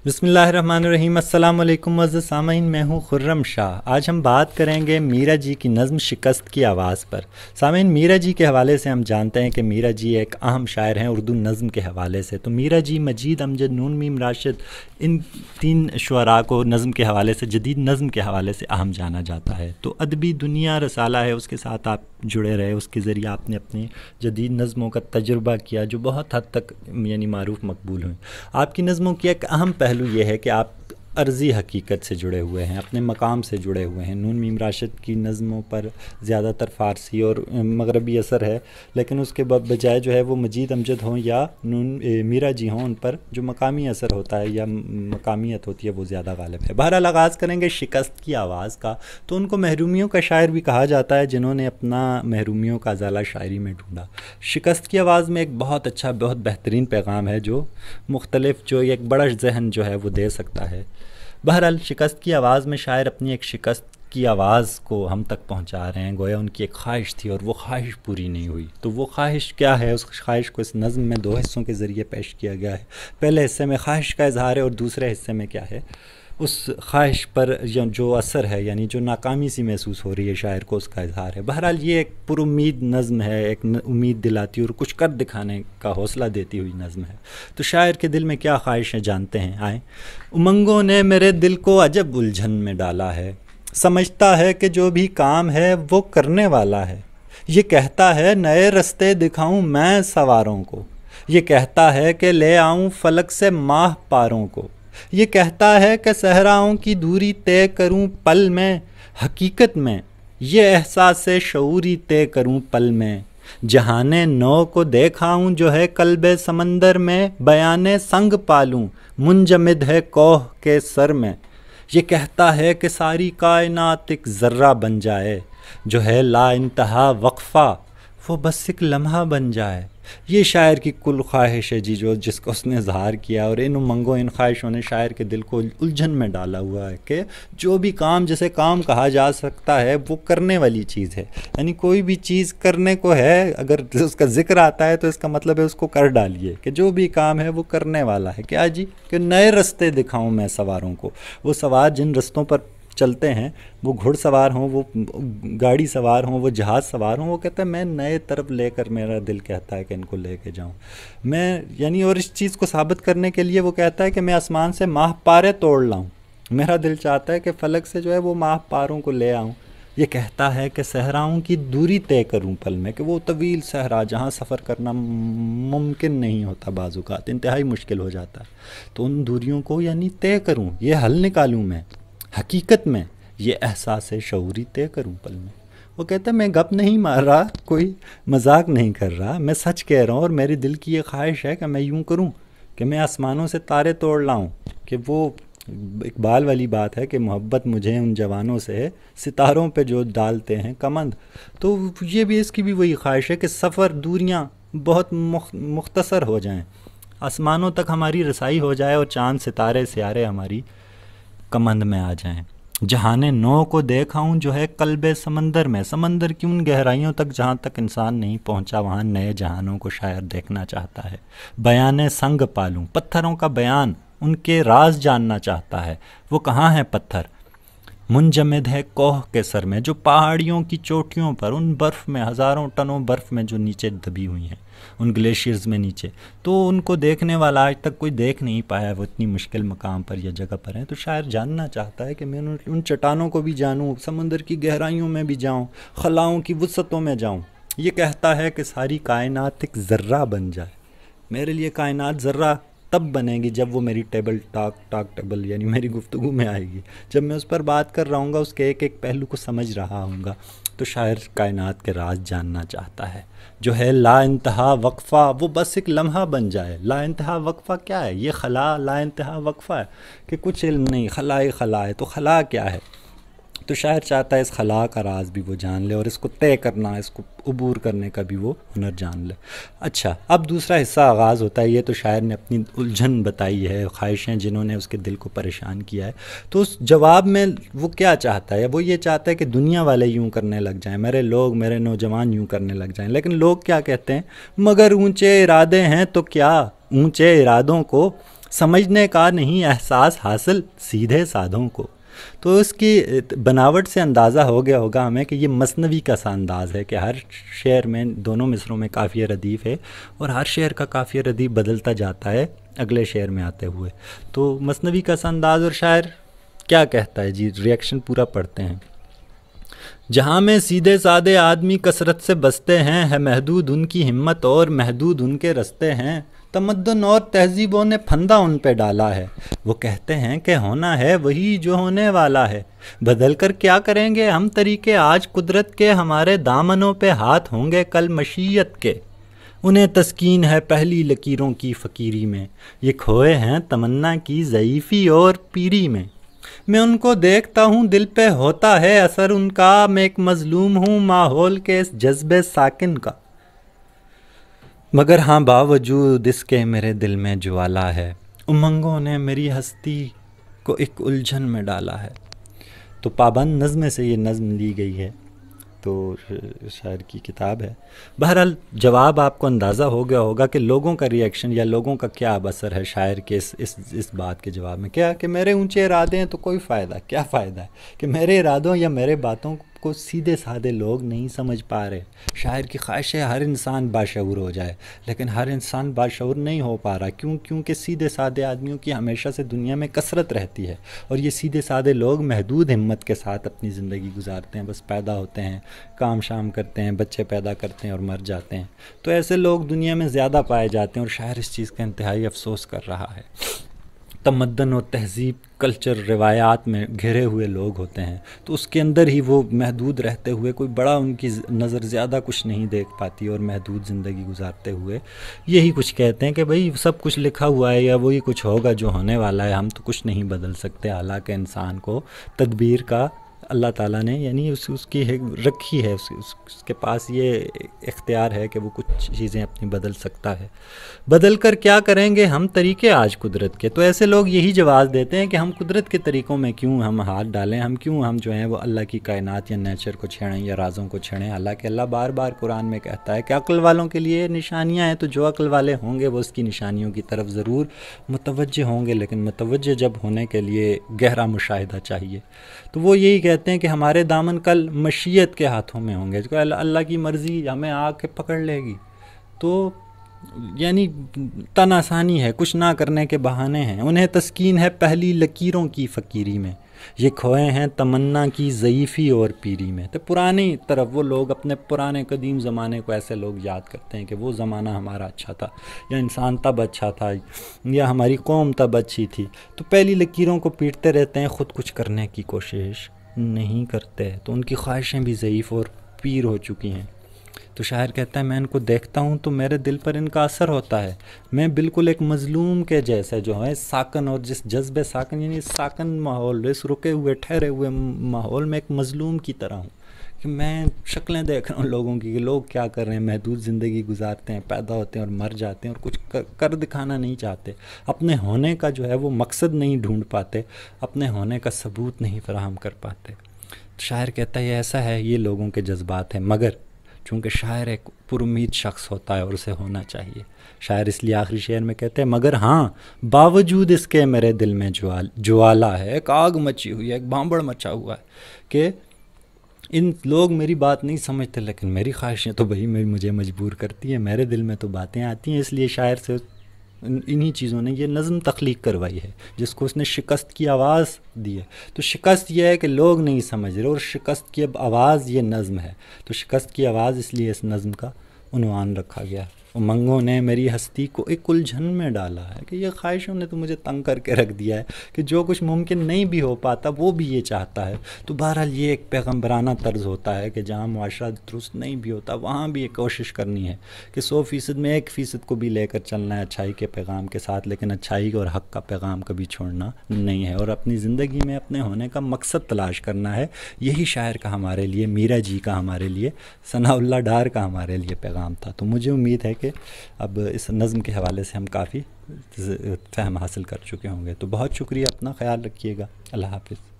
بسم اللہ الرحمن الرحیم۔ السلام علیکم معزز سامعین، میں ہوں خرم شاہ۔ آج ہم بات کریں گے میرا جی کی نظم شکست کی آواز پر۔ سامعین، میرا جی کے حوالے سے ہم جانتے ہیں کہ میرا جی ایک اہم شاعر ہیں اردو نظم کے حوالے سے۔ تو میرا جی، مجید، امجد، نون میم راشد، ان تین شعراء کو نظم کے حوالے سے، جدید نظم کے حوالے سے اہم جانا جاتا ہے۔ تو ادبی دنیا رسالہ ہے، اس کے ساتھ آپ جڑے رہے، اس کے ذریعے آپ نے اپنی جدید نظموں کا تجربہ کیا جو بہت حد تک معروف مقبول ہوئیں۔ آپ کی نظموں کی ایک اہم پہلو یہ ہے کہ آپ عرضی حقیقت سے جڑے ہوئے ہیں، اپنے مقام سے جڑے ہوئے ہیں۔ نون میم راشد کی نظموں پر زیادہ تر فارسی اور مغربی اثر ہے، لیکن اس کے بجائے جو ہے وہ مجید امجد ہوں یا میرا جی ہوں، ان پر جو مقامی اثر ہوتا ہے یا مقامیت ہوتی ہے وہ زیادہ غالب ہے۔ بہرحال آغاز کریں گے شکست کی آواز کا۔ تو ان کو محرومیوں کا شاعر بھی کہا جاتا ہے، جنہوں نے اپنا محرومیوں کا ازالہ شاعری میں ڈھونڈا۔ شکست کی آواز میں ایک بہت اچھا، بہت بہترین پیغام ہے جو مختلف، جو ایک بڑا ذہن جو ہے وہ دے سکتا ہے۔ بہرحال شکست کی آواز میں شاعر اپنی ایک شکست کی آواز کو ہم تک پہنچا رہے ہیں، گویا ان کی ایک خواہش تھی اور وہ خواہش پوری نہیں ہوئی۔ تو وہ خواہش کیا ہے؟ اس خواہش کو اس نظم میں دو حصوں کے ذریعے پیش کیا گیا ہے۔ پہلے حصے میں خواہش کا اظہار ہے اور دوسرے حصے میں کیا ہے؟ اس خواہش پر جو اثر ہے، یعنی جو ناکامی سی محسوس ہو رہی ہے شاعر کو، اس کا اظہار ہے۔ بہرحال یہ ایک پر امید نظم ہے، ایک امید دلاتی اور کچھ کر دکھانے کا حوصلہ دیتی ہوئی نظم ہے۔ تو شاعر کے دل میں کیا خواہشیں جانتے ہیں، آئیں۔ امنگوں نے میرے دل کو عجب الجھن میں ڈالا ہے، سمجھتا ہے کہ جو بھی کام ہے وہ کرنے والا ہے۔ یہ کہتا ہے نئے رستے دکھاؤں میں سواروں کو، یہ کہتا ہے کہ لے آؤں فلک سے ماہ پاروں کو، یہ کہتا ہے کہ صحراؤں کی دوری طے کروں پل میں، حقیقت میں یہ احساس شعوری طے کروں پل میں۔ جہان نو کو دیکھاؤں جو ہے قلب سمندر میں، بیان سنگ پالوں منجمد ہے کوہ کے سر میں۔ یہ کہتا ہے کہ ساری کائنات ایک ذرہ بن جائے، جو ہے لا انتہا وقفہ وہ بس ایک لمحہ بن جائے۔ یہ شاعر کی کل خواہش ہے جی، جس کو اس نے اظہار کیا، اور ان امنگوں، ان خواہشوں نے شاعر کے دل کو الجھن میں ڈالا ہوا ہے کہ جو بھی کام، جسے کام کہا جا سکتا ہے، وہ کرنے والی چیز ہے۔ یعنی کوئی بھی چیز کرنے کو ہے، اگر اس کا ذکر آتا ہے تو اس کا مطلب ہے اس کو کر ڈالیے، کہ جو بھی کام ہے وہ کرنے والا ہے۔ کیا جی؟ کہ نئے رستے دکھاؤں میں سواروں کو۔ وہ سوار جن رستوں پر چلتے ہیں، وہ گھڑ سوار ہوں، وہ گاڑی سوار ہوں، وہ جہاز سوار ہوں، وہ کہتا ہے میں نئے طرف لے کر، میرا دل کہتا ہے کہ ان کو لے کے جاؤں میں، یعنی اور اس چیز کو ثابت کرنے کے لیے وہ کہتا ہے کہ میں آسمان سے ماہ پارے توڑ لاؤں، میرا دل چاہتا ہے کہ فلک سے جو ہے وہ ماہ پاروں کو لے آؤں۔ یہ کہتا ہے کہ صحراؤں کی دوری طے کروں پل میں، کہ وہ طویل صحرا جہاں سفر کرنا ممکن نہیں ہوتا، بعض اوقات انتہائی مشکل ہو جاتا ہے، تو ان دوریوں کو یعنی طے کروں، یہ حل نکالوں میں، حقیقت میں یہ احساس شعوری طے کروں پل میں۔ وہ کہتا ہے میں گپ نہیں مار رہا، کوئی مذاق نہیں کر رہا، میں سچ کہہ رہا ہوں، اور میری دل کی یہ خواہش ہے کہ میں یوں کروں کہ میں آسمانوں سے تارے توڑ لاؤں، کہ وہ اقبال والی بات ہے کہ محبت مجھے ان جوانوں سے ہے ستاروں پہ جو ڈالتے ہیں کمند۔ تو یہ بھی، اس کی بھی وہی خواہش ہے کہ سفر، دوریاں بہت مختصر ہو جائیں، آسمانوں تک ہماری رسائی ہو جائے اور چاند ستارے سیارے ہماری کمند میں آ جائیں۔ جہان نو کو دیکھاؤں جو ہے قلب سمندر میں، سمندر کی ان گہرائیوں تک جہاں تک انسان نہیں پہنچا، وہاں نئے جہانوں کو شاعر دیکھنا چاہتا ہے۔ بیان سنگ پالوں، پتھروں کا بیان، ان کے راز جاننا چاہتا ہے، وہ کہاں ہیں پتھر؟ منجمد ہے کوہ کے سر میں، جو پہاڑیوں کی چوٹیوں پر، ان برف میں، ہزاروں ٹنوں برف میں جو نیچے دبی ہوئی ہیں، ان گلیشیئرز میں نیچے، تو ان کو دیکھنے والا آج تک کوئی دیکھ نہیں پایا، وہ اتنی مشکل مقام پر یا جگہ پر ہیں۔ تو شاعر جاننا چاہتا ہے کہ میں ان چٹانوں کو بھی جانوں، سمندر کی گہرائیوں میں بھی جاؤں، خلاؤں کی وسعتوں میں جاؤں۔ یہ کہتا ہے کہ ساری کائنات ایک ذرہ بن جائے، میرے لیے کائنات ذرہ تب بنے گی جب وہ میری ٹاک ٹیبل یعنی میری گفتگو میں آئے گی، جب میں اس پر بات کر رہا ہوں گا، اس کے ایک ایک پہلو کو سمجھ رہا ہوں گا۔ تو شاعر کائنات کے راز جاننا چاہتا ہے، جو ہے لا انتہا وقفہ وہ بس ایک لمحہ بن جائے۔ لا انتہا وقفہ کیا ہے؟ یہ خلا لا انتہا وقفہ ہے کہ کچھ علم نہیں، خلا ہی خلا ہے۔ تو خلا کیا ہے؟ تو شاعر چاہتا ہے اس خلا کا راز بھی وہ جان لے، اور اس کو طے کرنا، اس کو عبور کرنے کا بھی وہ ہنر جان لے۔ اچھا، اب دوسرا حصہ آغاز ہوتا ہے۔ یہ تو شاعر نے اپنی الجھن بتائی ہے، خواہشیں جنہوں نے اس کے دل کو پریشان کیا ہے۔ تو اس جواب میں وہ کیا چاہتا ہے؟ وہ یہ چاہتا ہے کہ دنیا والے یوں کرنے لگ جائیں، میرے لوگ، میرے نوجوان یوں کرنے لگ جائیں، لیکن لوگ کیا کہتے ہیں؟ مگر اونچے ارادے ہیں تو کیا، اونچے ارادوں کو سمجھنے کا نہیں احساس حاصل سیدھے سادھوں کو. تو اس کی بناوٹ سے اندازہ ہو گیا ہوگا ہمیں کہ یہ مثنوی کا سا انداز ہے کہ ہر شعر میں دونوں مصروں میں قافیہ ردیف ہے اور ہر شعر کا قافیہ ردیف بدلتا جاتا ہے اگلے شعر میں آتے ہوئے. تو مثنوی کا سا انداز. اور شاعر کیا کہتا ہے جی، ریئیکشن پورا پڑھتے ہیں. جہاں میں سیدھے سادے آدمی کثرت سے بستے ہیں، ہے محدود ان کی ہمت اور محدود ان کے رستے ہیں. تمدن اور تہذیبوں نے پھندا ان پہ ڈالا ہے، وہ کہتے ہیں کہ ہونا ہے وہی جو ہونے والا ہے. بدل کر کیا کریں گے ہم طریقے آج قدرت کے، ہمارے دامنوں پہ ہاتھ ہوں گے کل مشیت کے. انہیں تسکین ہے پہلی لکیروں کی فقیری میں، یہ کھوئے ہیں تمنا کی ضعیفی اور پیری میں. میں ان کو دیکھتا ہوں دل پہ ہوتا ہے اثر ان کا، میں ایک مظلوم ہوں ماحول کے اس جذبے ساکن کا. مگر ہاں باوجود اس کے میرے دل میں جوالا ہے، امنگوں نے میری ہستی کو ایک الجھن میں ڈالا ہے. تو پابند نظم سے یہ نظم لی گئی ہے، تو شاعر کی کتاب ہے. بہرحال جواب آپ کو اندازہ ہو گیا ہوگا کہ لوگوں کا ریئیکشن یا لوگوں کا کیا اثر ہے شاعر کے اس بات کے جواب میں. کیا کہ میرے اونچے ارادے ہیں تو کوئی فائدہ، کیا فائدہ ہے کہ میرے ارادوں یا میرے باتوں کو سیدھے سادے لوگ نہیں سمجھ پا رہے. شاعر کی خواہش ہے ہر انسان باشعور ہو جائے، لیکن ہر انسان باشعور نہیں ہو پا رہا. کیونکہ سیدھے سادے آدمیوں کی ہمیشہ سے دنیا میں کثرت رہتی ہے، اور یہ سیدھے سادے لوگ محدود ہمت کے ساتھ اپنی زندگی گزارتے ہیں. بس پیدا ہوتے ہیں، کام شام کرتے ہیں، بچے پیدا کرتے ہیں اور مر جاتے ہیں. تو ایسے لوگ دنیا میں زیادہ پائے جاتے ہیں، اور شاعر اس چیز کا انتہائی افسوس کر رہا ہے. تمدن اور تہذیب، کلچر، روایات میں گھرے ہوئے لوگ ہوتے ہیں، تو اس کے اندر ہی وہ محدود رہتے ہوئے کوئی بڑا ان کی نظر زیادہ کچھ نہیں دیکھ پاتی، اور محدود زندگی گزارتے ہوئے یہی کچھ کہتے ہیں کہ بھئی سب کچھ لکھا ہوا ہے یا وہی کچھ ہوگا جو ہونے والا ہے، ہم تو کچھ نہیں بدل سکتے. حالانکہ انسان کو تدبیر کا اللہ تعالیٰ نے یعنی اس کی رکھی ہے، اس کے پاس یہ اختیار ہے کہ وہ کچھ چیزیں اپنی بدل سکتا ہے. بدل کر کیا کریں گے ہم طریقے آج قدرت کے. تو ایسے لوگ یہی جواز دیتے ہیں کہ ہم قدرت کے طریقوں میں کیوں ہم ہاتھ ڈالیں، ہم جو ہیں وہ اللہ کی کائنات یا نیچر کو چھیڑیں یا رازوں کو چھیڑیں. حالانکہ اللہ بار بار قرآن میں کہتا ہے کہ عقل والوں کے لیے نشانیاں ہیں، تو جو عقل والے ہوں گے وہ اس کی نشانیوں کی طرف ضرور متوجہ ہوں گے، لیکن متوجہ جب ہونے کے لیے گہرا مشاہدہ چاہیے. تو وہ یہی کہتے ہیں کہ ہمارے دامن کل مشیت کے ہاتھوں میں ہوں گے، اللہ کی مرضی ہمیں آ کے پکڑ لے گی. تو یعنی تن آسانی ہے، کچھ نہ کرنے کے بہانے ہیں. انہیں تسکین ہے پہلی لکیروں کی فقیری میں، یہ کھوئے ہیں تمنا کی ضعیفی اور پیری میں. تو پرانی طرف وہ لوگ اپنے پرانے قدیم زمانے کو ایسے لوگ یاد کرتے ہیں کہ وہ زمانہ ہمارا اچھا تھا، یا انسان تب اچھا تھا، یا ہماری قوم تب اچھی تھی. تو پہلی لکیروں کو پیٹتے رہتے ہیں، خود کچھ کرنے کی کوشش نہیں کرتے. تو ان کی خواہشیں بھی ضعیف اور پیر ہو چکی ہیں. تو شاعر کہتا ہے میں ان کو دیکھتا ہوں تو میرے دل پر ان کا اثر ہوتا ہے. میں بالکل ایک مظلوم کے جیسے جو ہے ساکن، اور جس جذبے ساکن یعنی ساکن ماحول، اس رکے ہوئے ٹھہرے ہوئے ماحول میں ایک مظلوم کی طرح ہوں، کہ میں شکلیں دیکھ رہا ہوں لوگوں کی کہ لوگ کیا کر رہے ہیں، محدود زندگی گزارتے ہیں، پیدا ہوتے ہیں اور مر جاتے ہیں، اور کچھ کر دکھانا نہیں چاہتے، اپنے ہونے کا جو ہے وہ مقصد نہیں ڈھونڈ پاتے، اپنے ہونے کا ثبوت نہیں فراہم کر پاتے. شاعر کہتا ہے یہ ایسا ہے، یہ لوگوں کے جذبات ہیں. مگر چونکہ شاعر ایک پر امید شخص ہوتا ہے اور اسے ہونا چاہیے، شاعر اس لیے آخری شعر میں کہتے ہیں مگر ہاں باوجود اس کے میرے دل میں جوالا ہے، ایک آگ مچی ہوئی ہے، ایک بھانبڑ مچا ہوا ہے کہ ان لوگ میری بات نہیں سمجھتے، لیکن میری خواہشیں تو بھئی مجھے مجبور کرتی ہیں، میرے دل میں تو باتیں آتی ہیں. اس لیے شاعر سے انہی چیزوں نے یہ نظم تخلیق کروائی ہے جس کو اس نے شکست کی آواز دی ہے. تو شکست یہ ہے کہ لوگ نہیں سمجھ رہے، اور شکست کی اب آواز یہ نظم ہے. تو شکست کی آواز اس لیے اس نظم کا عنوان رکھا گیا. امنگوں نے میری ہستی کو ایک الجھن میں ڈالا ہے، کہ یہ خواہشوں نے تو مجھے تنگ کر کے رکھ دیا ہے کہ جو کچھ ممکن نہیں بھی ہو پاتا وہ بھی یہ چاہتا ہے. تو بہرحال یہ ایک پیغمبرانہ طرز ہوتا ہے کہ جہاں معاشرہ درست نہیں بھی ہوتا وہاں بھی ایک کوشش کرنی ہے کہ 100% میں 1% کو بھی لے کر چلنا ہے اچھائی کے پیغام کے ساتھ، لیکن اچھائی اور حق کا پیغام کبھی چھوڑنا نہیں ہے، اور اپنی زندگی میں اپنے ہونے کا مقصد تلاش کرنا ہے. یہی شاعر کا ہمارے لیے، میرا جی کا ہمارے لیے، ثناء اللہ ڈار کا ہمارے لیے پیغام تھا. تو مجھے امید ہے کہ اب اس نظم کے حوالے سے ہم کافی فہم حاصل کر چکے ہوں گے. تو بہت شکریہ، اپنا خیال رکھیے گا. اللہ حافظ.